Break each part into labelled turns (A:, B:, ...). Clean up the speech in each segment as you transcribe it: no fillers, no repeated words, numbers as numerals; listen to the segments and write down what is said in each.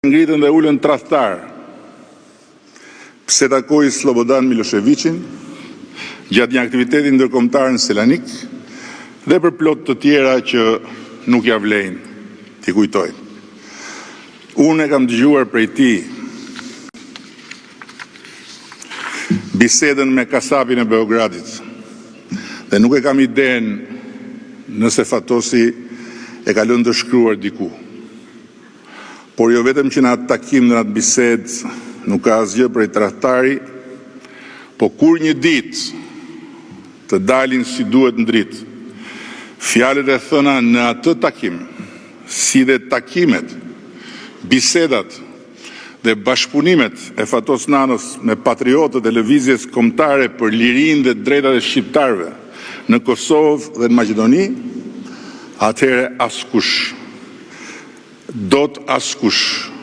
A: ngritën dhe ullën tradhtar, pse takoi Slobodan Miloševićin gjatë një aktiviteti ndërkombëtar në Selanik dhe për plot të tjera që nuk ja vlen t'i kujtoj. Unë e kam dëgjuar prej tij bisedën me kasapin e Beogradit dhe nuk e kam idenë nëse Fatosi e ka lënë të shkruar diku. Por jo vetëm që në atë takim, në atë bisedë, nuk ka asgjë prej tradhtari, po kur një ditë të dalin si duhet në dritë, fjalët e thëna në atë takim, si dhe takimet, bisedat dhe bashkëpunimet e Fatos Nanos me patriotët e lëvizjes kombëtare për lirinë dhe drejtat e shqiptarëve në Kosovë dhe në Maqedoni, atëherë askush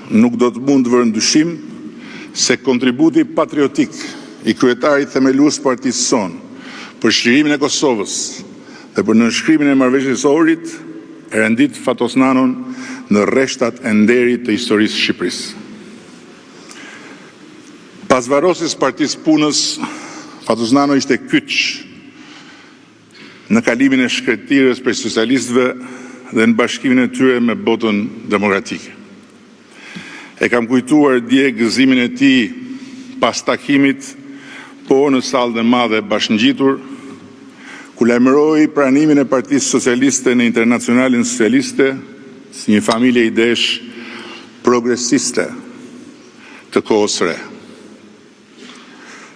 A: nuk do të mund të vërë ndyshim se kontributi patriotik i kryetarit themelues partisë son për shlirimin e Kosovës dhe për nënshkrimin e marrëveshjes së Ohrit e rendit Fatos Nanon në rreshtat e nderit të historisë së Shqipërisë. Pas varrosjes partisë punës, Fatos Nano ishte kyç në kalimin e shkretirës për socialistëve dhe në bashkimin e tyre me botën demokratike. E kam kujtuar dje gëzimin e tij pas takimit po në sallën e madhe bashkëngjitur, ku lajmëroi pranimin e Partisë Socialiste në Internacionalin Socialiste si një familje idesh progresiste të kohës së re.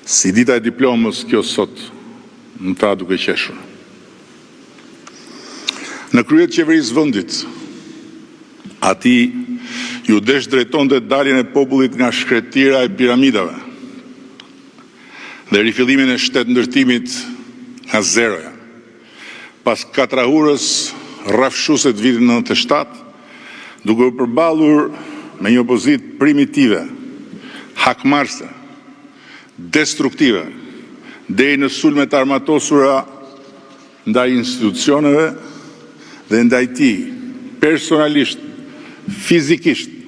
A: Si dita e diplomës kjo sot, më tha duke qeshur. Në krye të qeverisë vendit, ati ju desh drejtonte daljen e popullit nga shkretira e piramidave dhe rifillimin e shtetëndërtimit nga zeroja. Pas katrahurës rrafshuese të vitit 97, duke u përballur me një opozitë primitive, hakmarrëse, destruktive, deri në sulmet armatosura ndaj institucioneve dhe ndaj tij personalisht, fizikisht